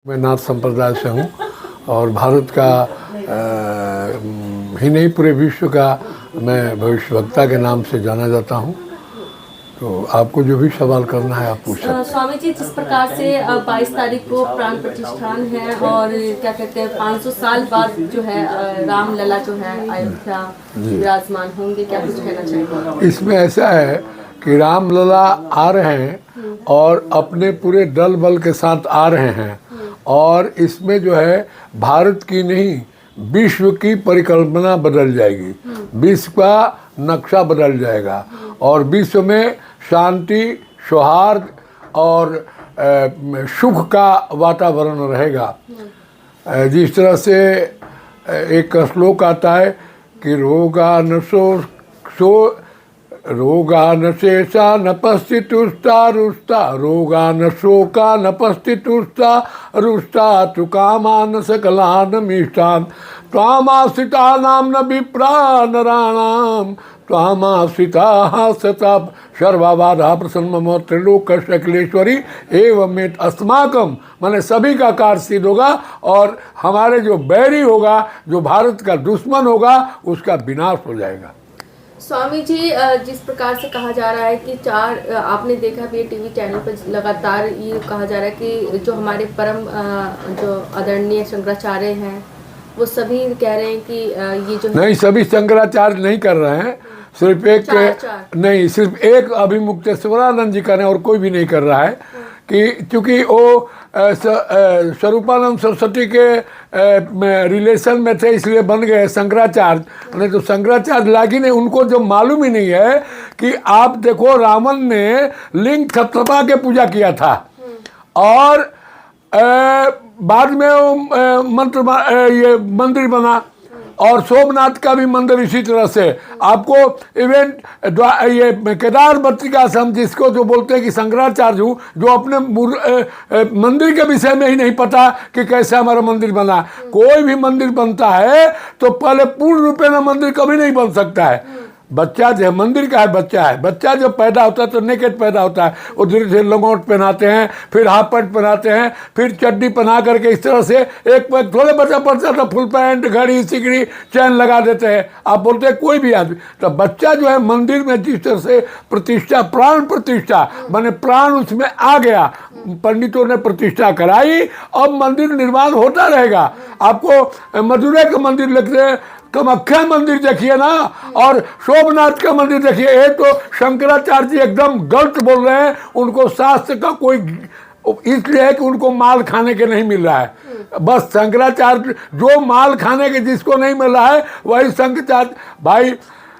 मैं नाथ संप्रदाय से हूँ और भारत का ही नहीं पूरे विश्व का मैं भविष्यवक्ता के नाम से जाना जाता हूँ। तो आपको जो भी सवाल करना है आप पूछ सकते हैं। स्वामी जी, जिस प्रकार से 22 तारीख को प्राण प्रतिष्ठान है और क्या कहते हैं 500 साल बाद जो है रामलला जो है अयोध्या विराजमान होंगे, क्या कुछ कहना चाहिए? इसमें ऐसा है कि रामलला आ रहे हैं और अपने पूरे दल बल के साथ आ रहे हैं और इसमें जो है भारत की नहीं विश्व की परिकल्पना बदल जाएगी, विश्व का नक्शा बदल जाएगा और विश्व में शांति, सौहार्द और सुख का वातावरण रहेगा। जिस तरह से एक श्लोक आता है कि रोगा न शेषा न पस्थितुष्टा रुष्टा, रोगा न शोका न पस्थितुष्टा रुष्टा, तु कामान सकलान मीष्टान, त्वामाश्रिता नाम न विप्रा नराणाम, त्वामाश्रिता सता सर्वाबाधा प्रसन्न त्रिलोक शैलेश्वरी एवं में अस्माकम, माने सभी का कार्य सिद्ध होगा और हमारे जो बैरी होगा, जो भारत का दुश्मन होगा, उसका विनाश हो जाएगा। स्वामी जी, जिस प्रकार से कहा जा रहा है कि आपने देखा भी टीवी चैनल पर लगातार ये कहा जा रहा है कि जो हमारे परम जो आदरणीय शंकराचार्य हैं वो सभी कह रहे हैं कि ये जो नहीं, सभी शंकराचार्य नहीं कर रहे हैं, सिर्फ एक नहीं, सिर्फ एक अभिमुक्तेश्वरानंद जी कर रहे हैं और कोई भी नहीं कर रहा है कि क्योंकि वो स्वरूपानंद सरस्वती के रिलेशन में थे इसलिए बन गए शंकराचार्य। नहीं तो शंकराचार्य लागी नहीं, उनको जो मालूम ही नहीं है कि आप देखो रावण ने लिंग थपथपा के पूजा किया था और बाद में वो ये मंदिर बना और सोमनाथ का भी मंदिर इसी तरह से। आपको इवेंट ये केदारवर्ती का आश्रम जिसको जो बोलते हैं कि शंकराचार्य हूँ, जो अपने मंदिर के विषय में ही नहीं पता कि कैसे हमारा मंदिर बना। कोई भी मंदिर बनता है तो पहले पूर्ण रूपे में मंदिर कभी नहीं बन सकता है। बच्चा जो है मंदिर का है, बच्चा जब पैदा होता है तो नेकेड पैदा होता है, वो धीरे धीरे लंगोट पहनाते हैं, फिर हाफ पैंट पहनाते हैं, फिर चड्डी पहना करके इस तरह से एक पैक थोड़े बच्चा पड़ता तो फुल पैंट, घड़ी, सिकड़ी, चैन लगा देते हैं। आप बोलते हैं कोई भी आदमी, तो बच्चा जो है मंदिर में जिस तरह से प्रतिष्ठा, प्राण प्रतिष्ठा माने प्राण उसमें आ गया, पंडितों ने प्रतिष्ठा कराई, अब मंदिर निर्माण होता रहेगा। आपको मदुरै का मंदिर लिखते हैं, कामाख्या मंदिर देखिए ना और सोमनाथ का मंदिर देखिए। ये तो शंकराचार्य जी एकदम गलत बोल रहे हैं, उनको शास्त्र का कोई इसलिए है कि उनको माल खाने के नहीं मिल रहा है। बस शंकराचार्य जो माल खाने के जिसको नहीं मिल रहा है वही शंकराचार्य भाई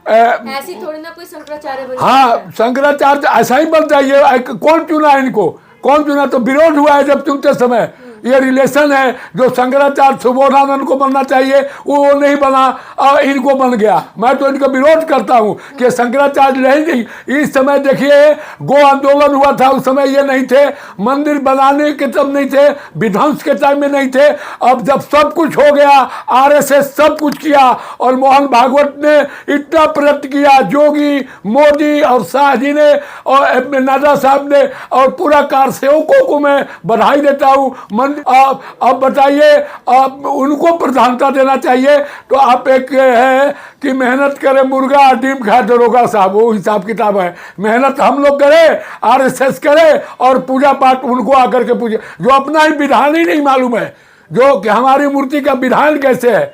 ऐसी थोड़ी ना कोई शंकराचार्य बन। हाँ, शंकराचार्य ऐसा ही बनता है। ये कौन चुना है इनको? कौन चुना? तो विरोध हुआ है जब चुनते समय। ये रिलेशन है, जो शंकराचार्य सुबोधानंद को बनना चाहिए वो नहीं बना और इनको बन गया। मैं तो इनका विरोध करता हूँ कि शंकराचार्य रहे नहीं। इस समय देखिए गो आंदोलन हुआ था, उस समय ये नहीं थे, मंदिर बनाने के तब नहीं थे, विध्वंस के टाइम में नहीं थे। अब जब सब कुछ हो गया, आरएसएस सब कुछ किया और मोहन भागवत ने इतना प्रयत्न किया, जोगी, मोदी और शाह जी ने और नाडा साहब ने और पूरा कारसेवकों को मैं बधाई देता हूँ। अब बताइए, आप उनको प्रधानता देना चाहिए। तो आप एक है कि मेहनत करे मुर्गा डिम खाए दरोगा साहब, वो हिसाब किताब है। मेहनत हम लोग करें, आरएसएस करे और पूजा पाठ उनको आकर के पूजे, जो अपना ही विधान ही नहीं मालूम है, जो कि हमारी मूर्ति का विधान कैसे है।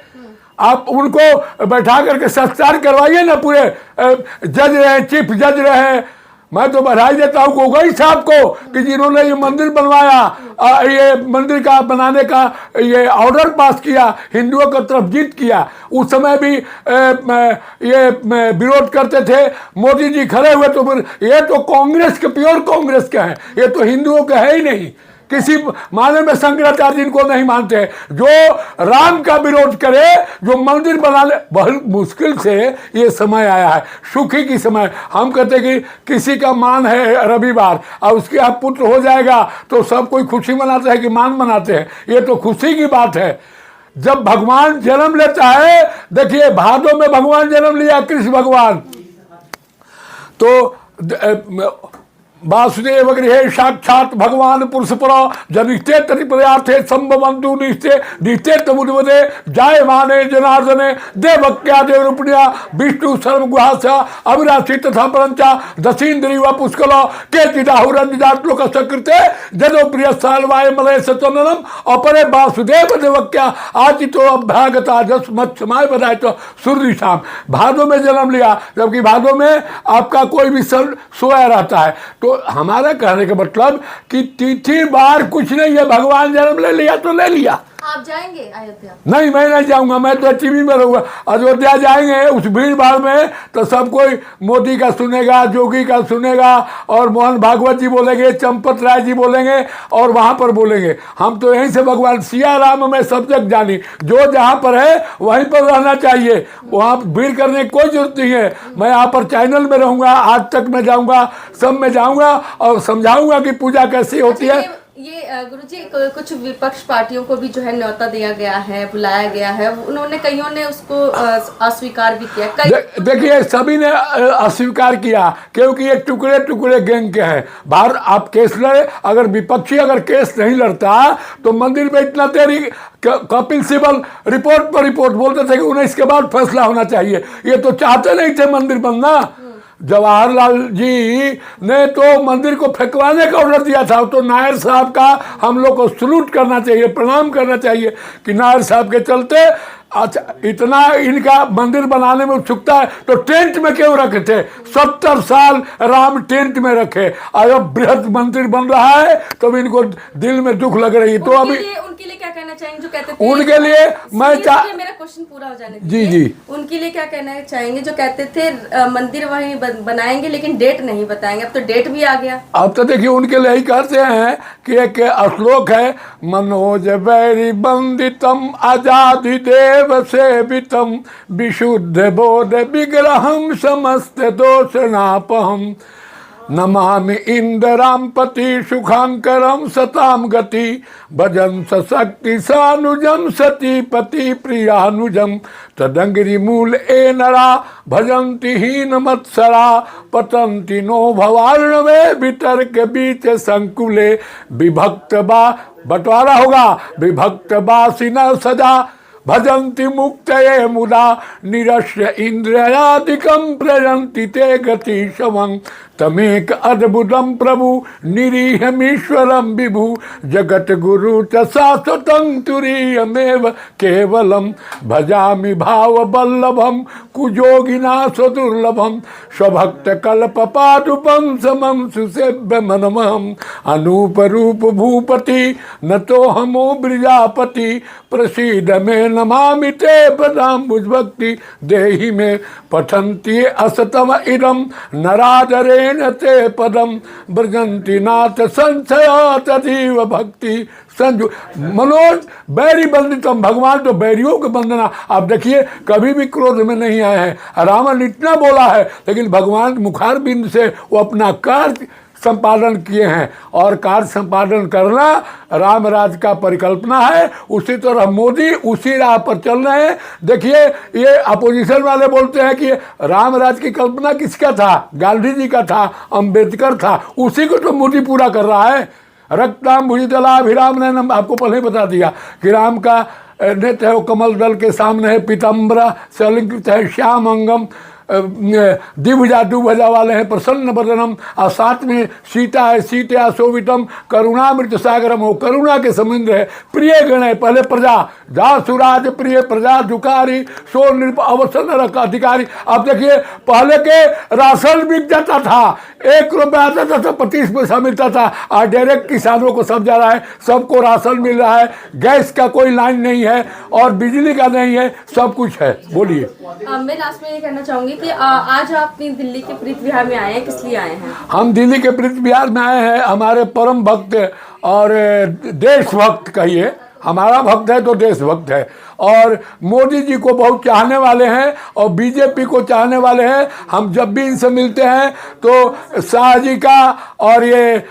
आप उनको बैठा करके सत्कार करवाइए ना, पूरे जज रहे, चीफ जज रहे। मैं तो बधाई देता हूँ गोगोई साहब को कि जिन्होंने ये मंदिर बनवाया, ये मंदिर का बनाने का ये ऑर्डर पास किया, हिंदुओं की तरफ जीत किया। उस समय भी ये विरोध करते थे, मोदी जी खड़े हुए तो ये तो कांग्रेस के, प्योर कांग्रेस के हैं, ये तो हिंदुओं के है ही नहीं। किसी माने में शंकराचार्य इनको नहीं मानते। जो राम का विरोध करे, जो मंदिर बनाने, बहुत मुश्किल से ये समय आया है, सुखी की समय। हम कहते कि किसी का मान है रविवार और उसके यहाँ पुत्र हो जाएगा तो सब कोई खुशी मनाते हैं कि मान मनाते हैं। ये तो खुशी की बात है। जब भगवान जन्म लेता है, देखिए भादों में भगवान जन्म लिया, कृष्ण भगवान, तो वासुदेव गृहे साक्षात भगवान पुरुषपर जनिष्ठे ततिप्रयार्थे संभवन्तु निष्ठे निष्ठे तमुद्वदे जायमाने जनार्दने देवक्या देवरूपिण्या विष्णु सर्वगुहास्य अविराशी तथा परंचा दशीन्द्रिय व पुष्कल केचिदाहुरंजात लोक सकृते जदो प्रिय सालवाय मलय सचंदनम अपरे वासुदेव देवक्या आचितो अभ्यागता जस मत्समाय बधाय तो सूर्यशाम। भादों में जन्म लिया, जबकि भादों में आपका कोई भी सन सोया रहता है। तो हमारा कहने का मतलब कि तिथि बार कुछ नहीं है, भगवान जन्म ले लिया तो ले लिया। आप जाएंगे अयोध्या? नहीं, मैं नहीं जाऊंगा, मैं तो टीवी में रहूंगा। अयोध्या जाएंगे उस भीड़ भाड़ में तो सब कोई मोदी का सुनेगा, जोगी का सुनेगा, और मोहन भागवत जी बोलेंगे, चंपत राय जी बोलेंगे, और वहां पर बोलेंगे। हम तो यहीं से भगवान सिया राम में सब जग जानी, जो जहां पर है वहीं पर रहना चाहिए, वहां भीड़ करने की कोई जरूरत नहीं है। मैं यहाँ पर चैनल में रहूंगा, आज तक मैं जाऊंगा, सब में जाऊंगा और समझाऊंगा कि पूजा कैसी होती है। ये गुरुजी कुछ विपक्ष पार्टियों को भी जो है न्योता दिया गया है, बुलाया गया है, उन्होंने कईयों ने उसको अस्वीकार भी किया। देखिए सभी ने अस्वीकार किया, क्योंकि ये टुकड़े टुकड़े गैंग के हैं। बाहर आप केस लड़े, अगर विपक्षी अगर केस नहीं लड़ता तो मंदिर में इतना देरी, कपिल सिब्बल रिपोर्ट पर रिपोर्ट बोलते थे कि 19 के बाद फैसला होना चाहिए। ये तो चाहते नहीं थे मंदिर बनना। जवाहरलाल जी ने तो मंदिर को फेंकवाने का ऑर्डर दिया था। तो नायर साहब का हम लोग को सलूट करना चाहिए, प्रणाम करना चाहिए कि नायर साहब के चलते अच्छा इतना इनका मंदिर बनाने में उत्सुकता है। तो टेंट में क्यों रखे थे? 70 साल राम टेंट में रखे, और अब बृहद मंदिर बन रहा है तो इनको दिल में दुख लग रही है। तो अभी उनके लिए क्या कहना चाहेंगे जो कहते थे? उनके लिए मैं मेरा क्वेश्चन पूरा हो जाने दीजिए। जी जी, उनके लिए क्या कहना चाहेंगे जो कहते थे मंदिर वहीं बनाएंगे लेकिन डेट नहीं बताएंगे? अब तो डेट भी आ गया। अब तो देखिए उनके लिए ही कहते हैं कि एक श्लोक है, मनोज वैरी बंदितम आजादी देव सेवितम विशुद्ध बोध विग्रहम समस्त दोषणापहम नमामि इंद्रांपति सुखांकरम सताम गति भजन सशक्ति सानुजम सतीपति प्रियानुजम तदंगिरी मूल ए नरा भजंति हीन मत्सरा पतंति नो भवार्णवे वितर्क बीच संकुले विभक्त बा बंटवारा होगा विभक्त बासिना सजा भजन्ति मुक्तये मुदा निरस्य इंद्रियादिकं प्रयन्ति ते गति शवं तमेक अद्भुतं प्रभु निरीहमीश्वरं विभु जगत गुरु च शाश्वतं तुरीयमेव केवलं भजामि भाव बल्लभं कुजोगिना सुदुर्लभं स्वभक्त कल्प पादुपं समं सुसेव्य मनमहं अनूप रूप भूपति न तो हमो ब्रजापति प्रसीद में नमामि ते पदाम्बुज भक्ति देहि में पठन्ति असतम इदं नरादरेण ते पदम ब्रजन्ति नाथ संशया तदीव भक्ति संजु। मनोज बैरी बंदितम, भगवान तो बैरियों को बंदना। आप देखिए कभी भी क्रोध में नहीं आए हैं। रावण इतना बोला है लेकिन भगवान मुखार बिंद से वो अपना कार्य संपादन किए हैं, और कार्य संपादन करना राम राज का परिकल्पना है। उसी तरह मोदी उसी राह पर चल रहे हैं। देखिए ये अपोजिशन वाले बोलते हैं कि राम राज की कल्पना किसका था? गांधी जी का था, अंबेडकर था, उसी को तो मोदी पूरा कर रहा है। रक्ताम भुजदलाभिराम ने आपको पहले बता दिया कि राम का नेत्र है वो कमल दल के सामने है, पीताम्बरा से अलंकृत है, श्याम अंगम द्विभुजा दुभुजा वाले हैं, प्रसन्न बदनम, और साथ में सीता है, सीता शोभितम करुणामृत सागरम, हो करुणा के समुद्र है, प्रिय गण है। पहले प्रजा जा सुराज प्रिय प्रजा झुकारी सो नृप अवसन रख अधिकारी। अब देखिए पहले के राशन बिक जाता था, 1 रुपया आता था तो 25 पैसा मिलता था, और डायरेक्ट किसानों को सब जा रहा है, सबको राशन मिल रहा है, गैस का कोई लाइन नहीं है और बिजली का नहीं है, सब कुछ है। बोलिए। मैं लास्ट में ये कहना चाहूँगी कि आज आप अपनी दिल्ली के प्रीत विहार में आए हैं, किस लिए आए हैं? हम दिल्ली के प्रीत विहार में आए हैं, हमारे परम भक्त और देशभक्त कहिए, हमारा भक्त है तो देशभक्त है, और मोदी जी को बहुत चाहने वाले हैं और बीजेपी को चाहने वाले हैं। हम जब भी इनसे मिलते हैं तो शाह जी का और ये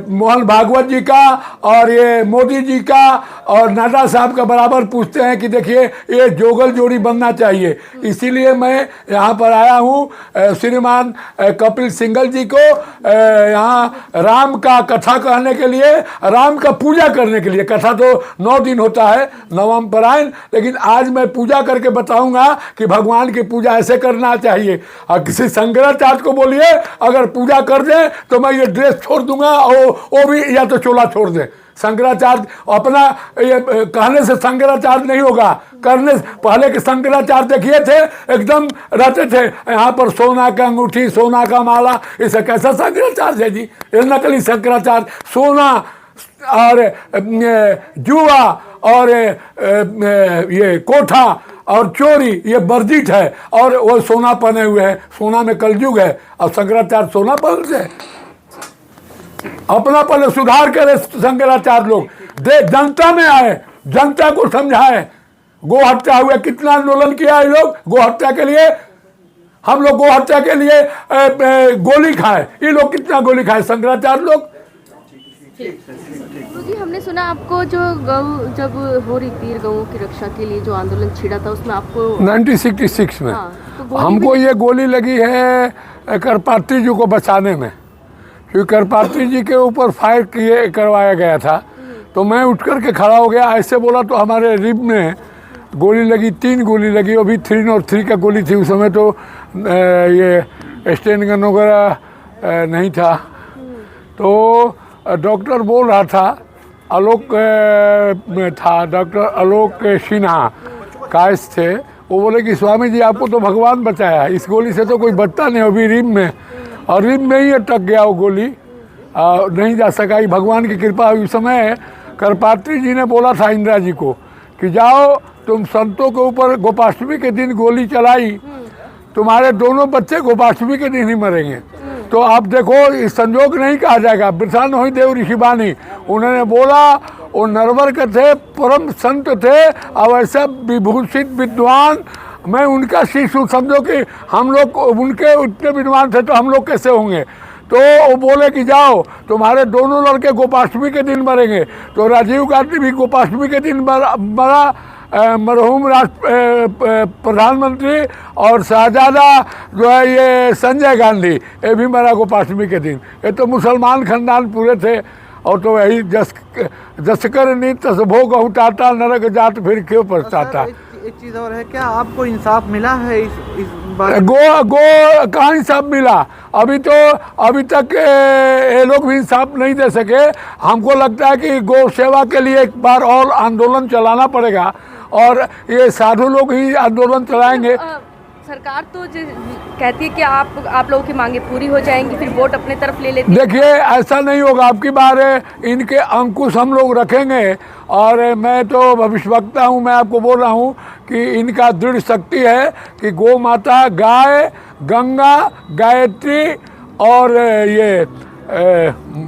मोहन भागवत जी का और ये मोदी जी का और नड्डा साहब का बराबर पूछते हैं कि देखिए ये जोगल जोड़ी बनना चाहिए। इसीलिए मैं यहाँ पर आया हूँ श्रीमान कपिल सिंगल जी को यहाँ राम का कथा कहने के लिए, राम का पूजा करने के लिए। कथा तो 9 दिन होता है, नवम परायण, लेकिन आज मैं पूजा करके बताऊंगा कि भगवान की पूजा ऐसे करना चाहिए। और किसी शंकराचार्य को बोलिए अगर पूजा कर दे तो मैं ये ड्रेस छोड़ दूंगा और वो भी या तो चोला छोड़ दे। शंकराचार्य अपना ये कहने से शंकराचार्य नहीं होगा, करने पहले के शंकराचार्य देखिए थे एकदम रहते थे यहाँ पर सोना का अंगूठी, सोना का माला, इसे कैसा शंकराचार्य है जी? ये नकली शंकराचार्य। सोना और जुआ और ये कोठा और चोरी ये वर्जित है और वो सोना पहने हुए है। सोना में कलयुग है और शंकराचार्य सोना पहनते हैं। अपना पहले सुधार करे शंकराचार्य लोग, दे जनता में आए, जनता को समझाए। गो हत्या हुआ, कितना आंदोलन किया है लोग गो हत्या के लिए। हम लोग गो हत्या के लिए गोली खाए, ये लोग कितना गोली खाए शंकराचार्य लोग। जी हमने सुना आपको जो गौ जब हो रही थी गऊ की रक्षा के लिए जो आंदोलन छिड़ा था उसमें आपको 1966 में तो हमको ये गोली लगी है करपात्री जी को बचाने में, क्योंकि करपात्री जी के ऊपर फायर करवाया गया था। तो मैं उठ कर के खड़ा हो गया, ऐसे बोला तो हमारे रिब में गोली लगी, 3 गोली लगी। अभी 303 का गोली थी उस समय, तो ये स्टेन गन वगैरह नहीं था। तो डॉक्टर बोल रहा था, आलोक था, डॉक्टर आलोक सिन्हा कायस थे, वो बोले कि स्वामी जी आपको तो भगवान बचाया, इस गोली से तो कोई बचता नहीं। अभी रिब में और रिब में ही अटक गया वो गोली, नहीं जा सका। ये भगवान की कृपा। उस समय करपात्री जी ने बोला था इंदिरा जी को कि जाओ तुम संतों के ऊपर गोपाष्टमी के दिन गोली चलाई, तुम्हारे दोनों बच्चे गोपाष्टमी के दिन ही मरेंगे। तो आप देखो इस संजोग नहीं कहा जाएगा। वृषा नहीं देव ऋषिवाणी, उन्होंने बोला, वो नरवर के थे, परम संत थे और ऐसा विभूषित विद्वान। मैं उनका शिष्य, समझो कि हम लोग उनके उतने विद्वान थे तो हम लोग कैसे होंगे। तो वो बोले कि जाओ तुम्हारे दोनों लड़के गोपाष्टमी के दिन मरेंगे। तो राजीव गांधी भी गोपाष्टमी के दिन मरा, मरहूम प्रधानमंत्री, और शहजादा जो है ये संजय गांधी, ये भी मरा गोपाष्टमी के दिन। ये तो मुसलमान खानदान पूरे थे। और तो वही जसकर नहीं तसभोग उठाता, नरक जात फिर क्यों पछताता। एक चीज़ और है, क्या आपको इंसाफ मिला है इस बार? गो कहाँ इंसाफ मिला? अभी तक ये लोग भी इंसाफ नहीं दे सके। हमको लगता है कि गौ सेवा के लिए एक बार और आंदोलन चलाना पड़ेगा और ये साधु लोग ही आंदोलन चलाएंगे। सरकार तो कहती है कि आप लोगों की मांगे पूरी हो जाएंगी, फिर वोट अपने तरफ ले लेती है। देखिए ऐसा नहीं होगा। आपकी बार इनके अंकुश हम लोग रखेंगे और मैं तो भविष्यवक्ता हूँ। मैं आपको बोल रहा हूँ कि इनका दृढ़ शक्ति है कि गौ माता, गाय, गंगा, गायत्री और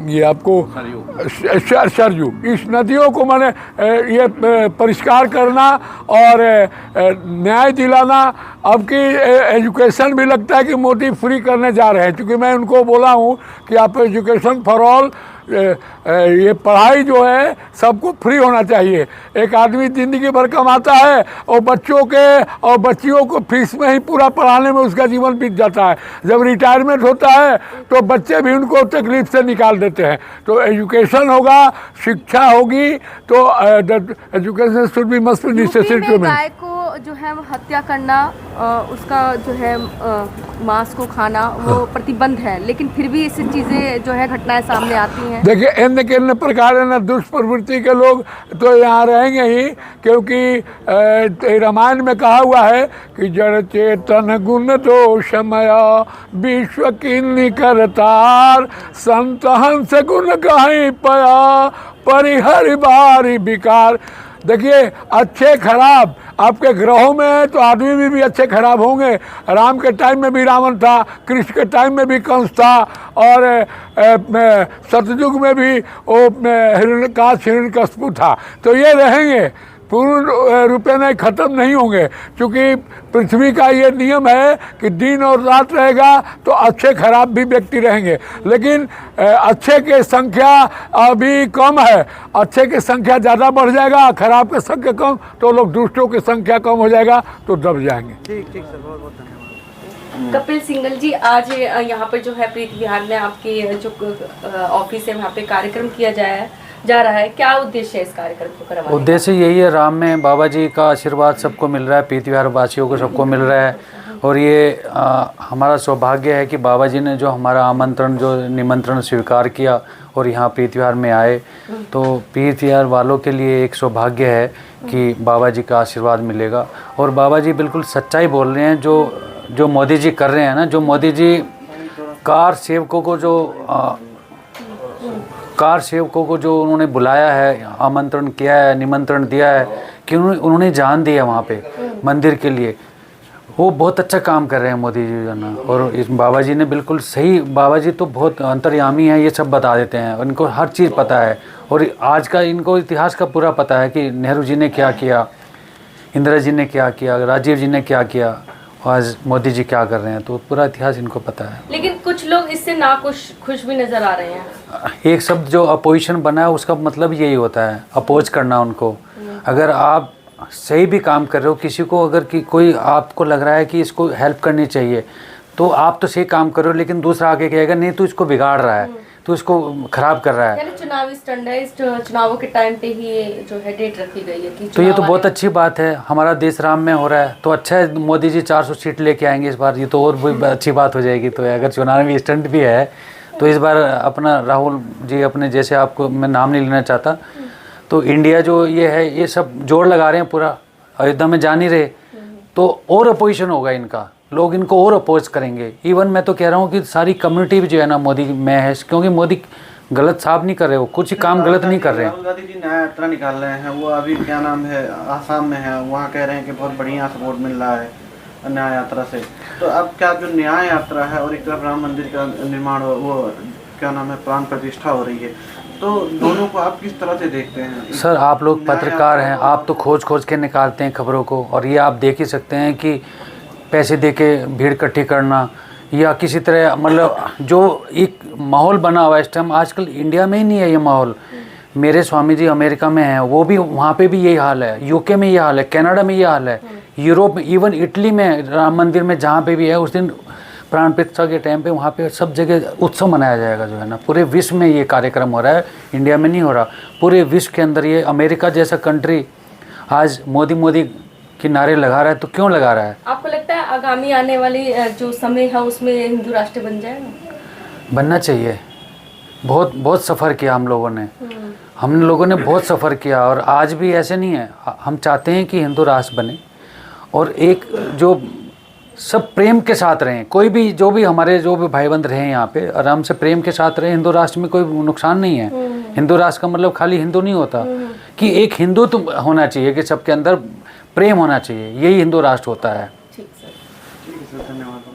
ये आपको सरयू, इस नदियों को मैंने ये परिष्कार करना और न्याय दिलाना। अब की एजुकेशन भी लगता है कि मोदी फ्री करने जा रहे हैं, क्योंकि मैं उनको बोला हूँ कि आप एजुकेशन फॉर ऑल, ये पढ़ाई जो है सबको फ्री होना चाहिए। एक आदमी ज़िंदगी भर कमाता है और बच्चों के और बच्चियों को फीस में ही पूरा पढ़ाने में उसका जीवन बीत जाता है। जब रिटायरमेंट होता है तो बच्चे भी उनको तकलीफ से निकाल देते हैं। तो एजुकेशन होगा, शिक्षा होगी, तो education should be must be necessary. गाय को जो है हत्या करना, उसका जो है मांस को खाना वो प्रतिबंध है, लेकिन फिर भी ऐसी चीज़ें जो है घटनाएं सामने आती हैं। देखिए अन्य के अन्य प्रकार है ना, दुष्प्रवृत्ति के लोग तो यहाँ रहेंगे ही, क्योंकि रामायण में कहा हुआ है कि जड़ चेतन गुण दोषमय विश्व किन्नी करतार, संत हंस गुण कहीं पया परिहरि बारी विकार। देखिए अच्छे खराब आपके ग्रहों में है तो आदमी भी अच्छे खराब होंगे। राम के टाइम में भी रावण था, कृष्ण के टाइम में भी कंस था, और सतयुग में भी वो हिरण्यकाश हिरण्यकश्यप था। तो ये रहेंगे। पूर्ण रूपे नहीं खत्म नहीं होंगे, क्योंकि पृथ्वी का ये नियम है कि दिन और रात रहेगा तो अच्छे खराब भी व्यक्ति रहेंगे, लेकिन अच्छे की संख्या अभी कम है, अच्छे की संख्या ज़्यादा बढ़ जाएगा, खराब की संख्या कम, तो लोग दुष्टों की संख्या कम हो जाएगा तो दब जाएंगे। ठीक ठीक सर, बहुत बहुत धन्यवाद। कपिल सिंगल जी, आज यहाँ पर जो है प्रीत विहार में आपके जो ऑफिस है वहाँ पे कार्यक्रम किया जा रहा है, क्या उद्देश्य है इस कार्यक्रम को करवाने का? उद्देश्य यही है, राम में बाबा जी का आशीर्वाद सबको मिल रहा है, प्रीत विहार वासियों को सबको मिल रहा है, और ये हमारा सौभाग्य है कि बाबा जी ने जो हमारा आमंत्रण जो निमंत्रण स्वीकार किया और यहाँ प्रीत विहार में आए, तो प्रीत विहार वालों के लिए एक सौभाग्य है कि बाबा जी का आशीर्वाद मिलेगा। और बाबा जी बिल्कुल सच्चाई बोल रहे हैं, जो मोदी जी कर रहे हैं ना, जो मोदी जी कार सेवकों को जो उन्होंने बुलाया है, आमंत्रण किया है, निमंत्रण दिया है कि उन्होंने जान दिया वहाँ पे मंदिर के लिए, वो बहुत अच्छा काम कर रहे हैं मोदी जी जो ना। और इस बाबा जी ने बिल्कुल सही, बाबा जी तो बहुत अंतर्यामी हैं, ये सब बता देते हैं, उनको हर चीज़ पता है, और आज का इनको इतिहास का पूरा पता है कि नेहरू जी ने क्या किया, इंदिरा जी ने क्या किया, राजीव जी ने क्या किया, आज मोदी जी क्या कर रहे हैं, तो पूरा इतिहास इनको पता है। लेकिन कुछ लोग इससे ना खुश भी नजर आ रहे हैं। एक शब्द जो अपोजिशन बना है उसका मतलब यही होता है, अपोज करना उनको। अगर आप सही भी काम कर रहे हो, किसी को अगर कोई आपको लग रहा है कि इसको हेल्प करनी चाहिए, तो आप तो सही काम कर रहे हो, लेकिन दूसरा आके कहेगा नहीं तू इसको बिगाड़ रहा है, तू इसको खराब कर रहा है। यानी चुनावी स्टंट है, इस चुनावों के टाइम पे ही ये जो है डेट रखी गई है कि तो ये तो बहुत अच्छी बात है, हमारा देश राम में हो रहा है, तो अच्छा है मोदी जी 400 सीट लेके आएंगे इस बार, ये तो और भी अच्छी बात हो जाएगी। तो अगर चुनावी स्टंट भी है तो इस बार अपना राहुल जी, अपने जैसे, आपको मैं नाम नहीं लेना चाहता, तो इंडिया जो ये है, ये सब जोड़ लगा रहे हैं, पूरा अयोध्या में जा नहीं रहे, तो और अपोजिशन होगा इनका, लोग इनको और अपोज करेंगे। इवन मैं तो कह रहा हूँ कि सारी कम्युनिटी भी जो है ना मोदी में है, क्योंकि मोदी गलत साफ नहीं कर रहे हो, कुछ ही काम गलत नहीं कर रहे हैं। राहुल गांधी जी न्याय यात्रा निकाल रहे हैं, वो अभी क्या नाम है आसाम में है, वहाँ कह रहे हैं कि बहुत बढ़िया सपोर्ट मिल रहा है न्याय यात्रा से। तो अब क्या जो न्याय यात्रा है और एक तरफ राम मंदिर का निर्माण, वो क्या नाम है प्राण प्रतिष्ठा हो रही है, तो दोनों को आप किस तरह से देखते हैं? सर आप लोग पत्रकार हैं, आप तो खोज के निकालते हैं खबरों को, और ये आप देख ही सकते हैं कि पैसे दे के भीड़ इकट्ठी करना या किसी तरह, मतलब जो एक माहौल बना हुआ है इस टाइम, आजकल इंडिया में ही नहीं है ये माहौल। मेरे स्वामी जी अमेरिका में हैं, वो भी वहाँ पे भी यही हाल है, यूके में ये हाल है, कनाडा में ये हाल है, यूरोप में, इवन इटली में राम मंदिर में जहाँ पे भी है, उस दिन प्राण प्रतिष्ठा के टाइम पे वहाँ पे सब जगह उत्सव मनाया जाएगा जो है ना। पूरे विश्व में ये कार्यक्रम हो रहा है, इंडिया में नहीं हो रहा, पूरे विश्व के अंदर। ये अमेरिका जैसा कंट्री आज मोदी के नारे लगा रहा है, तो क्यों लगा रहा है? आपको लगता है आगामी आने वाली जो समय है उसमें हिंदू राष्ट्र बन जाएगा? बनना चाहिए। बहुत सफ़र किया हम लोगों ने बहुत सफ़र किया, और आज भी ऐसे नहीं है। हम चाहते हैं कि हिंदू राष्ट्र बने, और एक जो सब प्रेम के साथ रहें, कोई भी जो भी हमारे जो भी भाई बंद रहें यहाँ पे आराम से प्रेम के साथ रहें। हिंदू राष्ट्र में कोई नुकसान नहीं है। हिंदू राष्ट्र का मतलब खाली हिंदू नहीं होता, कि एक हिंदू तो होना चाहिए, कि सबके अंदर प्रेम होना चाहिए, यही हिंदू राष्ट्र होता है। ठीक सर, ठीक है सर, धन्यवाद।